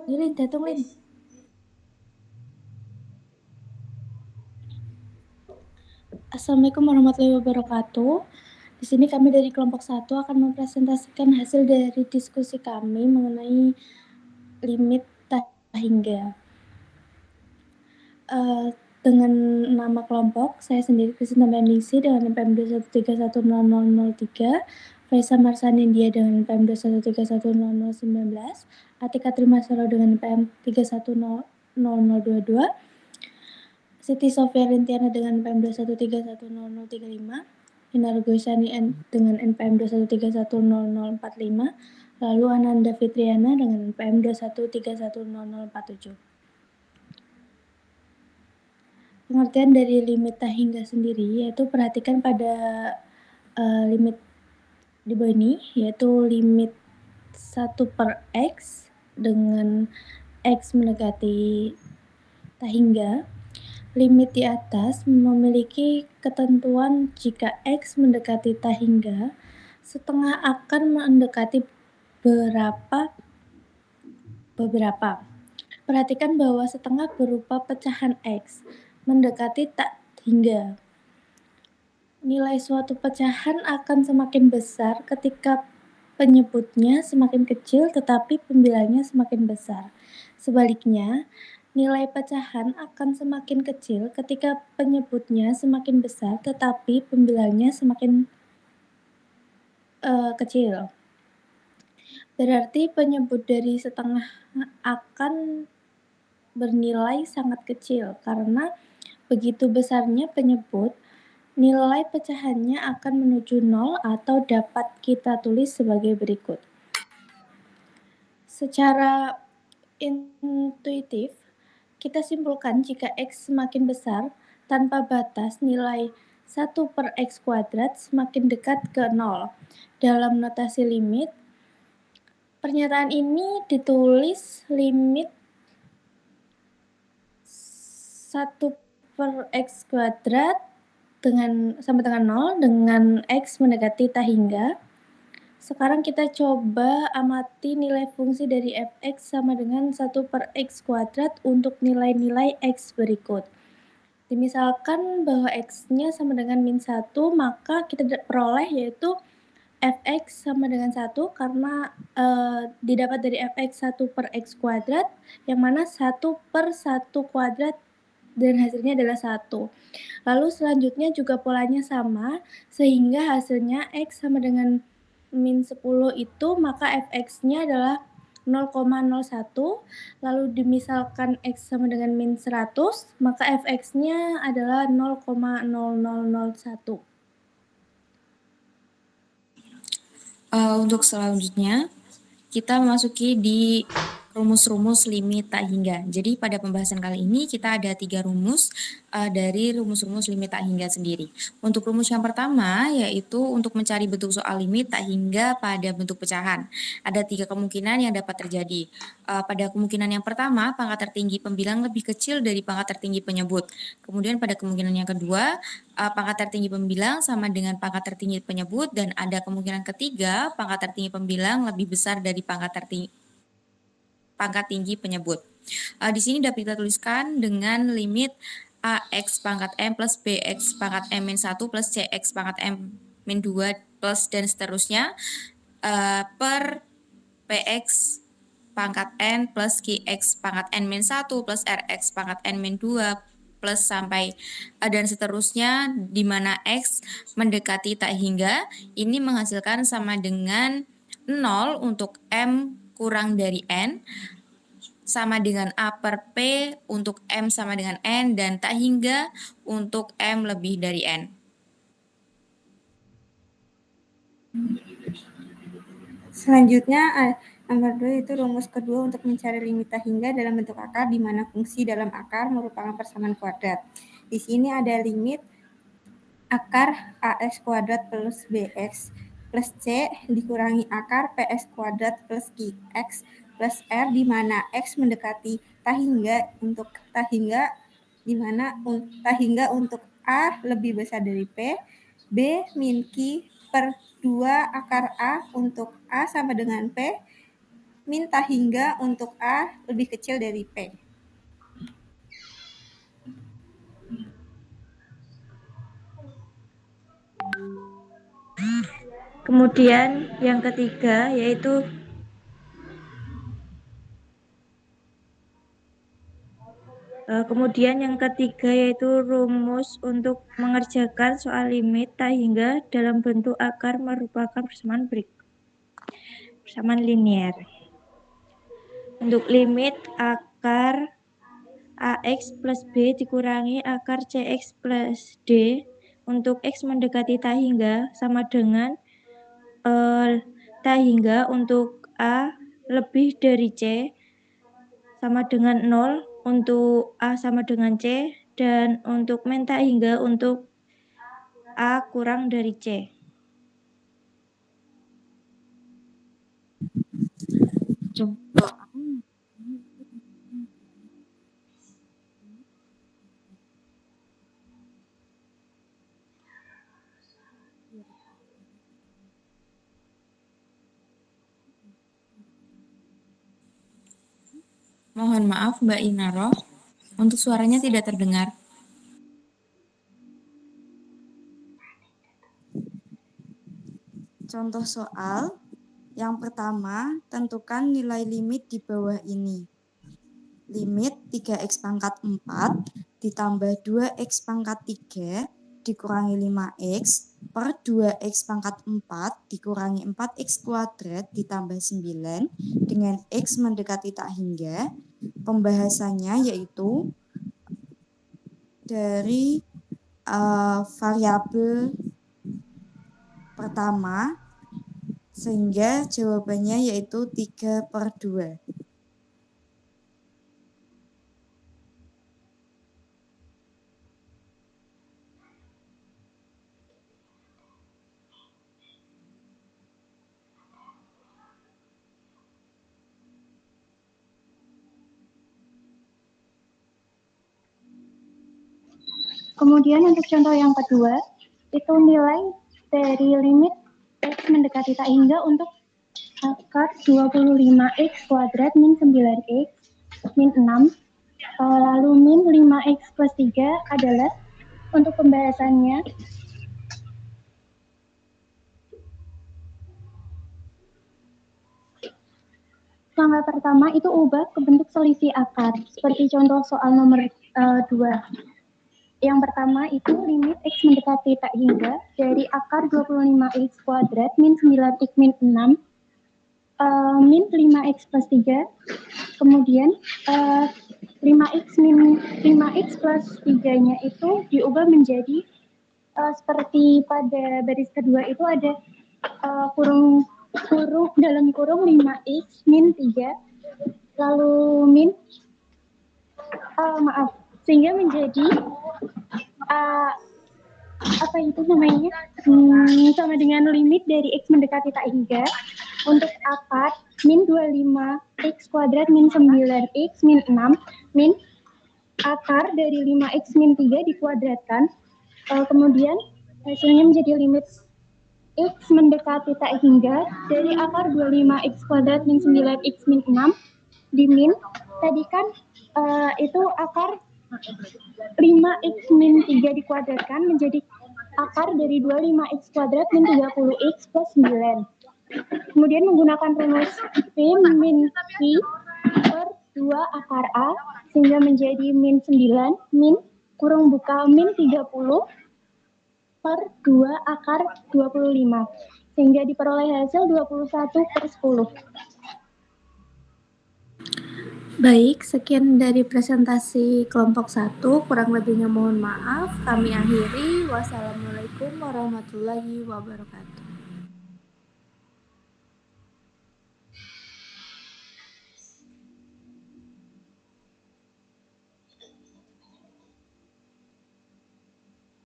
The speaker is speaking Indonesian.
Lin, datang Lin. Assalamualaikum warahmatullahi wabarakatuh. Di sini kami dari kelompok 1 akan mempresentasikan hasil dari diskusi kami mengenai limit tahingga. Dengan nama kelompok, saya sendiri Kristina Meningsi dengan NPM 213100003, Faisa Marsanindia dengan NPM 2131019, Atika Trimasaro dengan NPM 310022, Siti Sofia Rintiana dengan NPM 213100035, Hinar Goisani dengan NPM 2131045, lalu Ananda Fitriana dengan NPM 2131047. Pengertian dari limit tahingga sendiri yaitu perhatikan pada limit di bawah ini, yaitu limit 1/X dengan X mendekati tahingga. Limit di atas memiliki ketentuan jika X mendekati tahingga, setengah akan mendekati beberapa. Perhatikan bahwa setengah berupa pecahan X mendekati tahingga. Nilai suatu pecahan akan semakin besar ketika penyebutnya semakin kecil tetapi pembilangnya semakin besar. Sebaliknya, nilai pecahan akan semakin kecil ketika penyebutnya semakin besar tetapi pembilangnya semakin kecil. Berarti penyebut dari setengah akan bernilai sangat kecil karena begitu besarnya penyebut, nilai pecahannya akan menuju 0 atau dapat kita tulis sebagai berikut. Secara intuitif, kita simpulkan jika X semakin besar, tanpa batas nilai 1/X² semakin dekat ke 0. Dalam notasi limit, pernyataan ini ditulis limit 1/X² sampai dengan 0 dengan X mendekati tahingga. Sekarang kita coba amati nilai fungsi dari fx sama dengan 1/X² untuk nilai-nilai X berikut. Dimisalkan bahwa X-nya sama dengan -1, maka kita peroleh yaitu fx sama dengan 1 karena didapat dari fx 1/X², yang mana 1/1² dan hasilnya adalah 1. Lalu selanjutnya juga polanya sama, sehingga hasilnya X sama dengan -10 itu, maka fx-nya adalah 0,01, lalu dimisalkan X sama dengan -100, maka fx-nya adalah 0,0001. Untuk selanjutnya, kita memasuki di rumus-rumus limit tak hingga. Jadi pada pembahasan kali ini kita ada 3 rumus dari rumus-rumus limit tak hingga sendiri. Untuk rumus yang pertama yaitu untuk mencari bentuk soal limit tak hingga pada bentuk pecahan. Ada 3 kemungkinan yang dapat terjadi. Pada kemungkinan yang pertama, pangkat tertinggi pembilang lebih kecil dari pangkat tertinggi penyebut. Kemudian pada kemungkinan yang kedua, pangkat tertinggi pembilang sama dengan pangkat tertinggi penyebut, dan ada kemungkinan ketiga, pangkat tertinggi pembilang lebih besar dari pangkat tinggi penyebut. Di sini dapat kita tuliskan dengan limit AX pangkat M plus BX pangkat M-1 plus CX pangkat M-2 plus dan seterusnya per PX pangkat N plus QX pangkat N-1 plus RX pangkat N-2 plus sampai dan seterusnya, di mana X mendekati tak hingga. Ini menghasilkan sama dengan 0 untuk M kurang dari N, sama dengan A per P untuk M sama dengan N, dan tak hingga untuk M lebih dari N. Selanjutnya, nomor 2 itu rumus kedua untuk mencari limit tak hingga dalam bentuk akar, di mana fungsi dalam akar merupakan persamaan kuadrat. Di sini ada limit akar AX² plus BX plus C dikurangi akar PS² plus QX plus R, di mana X mendekati tak hingga untuk tak hingga, di mana tak hingga untuk A lebih besar dari P, B min Q per 2 akar A untuk A sama dengan P, min tahingga untuk A lebih kecil dari P. Kemudian yang ketiga yaitu rumus untuk mengerjakan soal limit tahingga dalam bentuk akar merupakan persamaan linear. Untuk limit akar AX plus B dikurangi akar CX plus D untuk X mendekati tahingga sama dengan tahingga untuk A lebih dari C sama dengan 0 untuk A sama dengan C, dan untuk min tahingga untuk A kurang dari C. Mohon maaf Mbak Inaroh, untuk suaranya tidak terdengar. Contoh soal yang pertama, tentukan nilai limit di bawah ini. Limit 3x pangkat 4 ditambah 2x pangkat 3 dikurangi 5x per 2x pangkat 4 dikurangi 4x kuadrat ditambah 9 dengan x mendekati tak hingga. Pembahasannya yaitu dari variabel pertama, sehingga jawabannya yaitu 3/2. Kemudian untuk contoh yang kedua, itu nilai dari limit X mendekati tak hingga untuk akar 25x kuadrat min 9x min 6, lalu min 5x plus 3 adalah untuk pembahasannya. Langkah pertama itu ubah ke bentuk selisih akar, seperti contoh soal nomor 2. Yang pertama itu limit X mendekati tak hingga dari akar 25x kuadrat min 9x min 6 min 5x plus 3, kemudian 5x plus 3-nya itu diubah menjadi seperti pada baris kedua itu ada dalam kurung 5x min 3 lalu min sehingga menjadi apa itu namanya sama dengan limit dari X mendekati tak hingga untuk akar min 25x kuadrat min 9x min 6 min akar dari 5x min 3 dikuadratkan, kemudian hasilnya menjadi limit X mendekati tak hingga dari akar 25x kuadrat min 9x min 6 di min tadi kan itu akar 5x min 3 dikuadratkan menjadi akar dari 25x kuadrat min 30x plus 9. Kemudian menggunakan rumus P min Q per 2 akar A sehingga menjadi min 9 min kurung buka min 30 per 2 akar 25 sehingga diperoleh hasil 21/10. Baik, sekian dari presentasi kelompok 1, kurang lebihnya mohon maaf. Kami akhiri. Wassalamualaikum warahmatullahi wabarakatuh.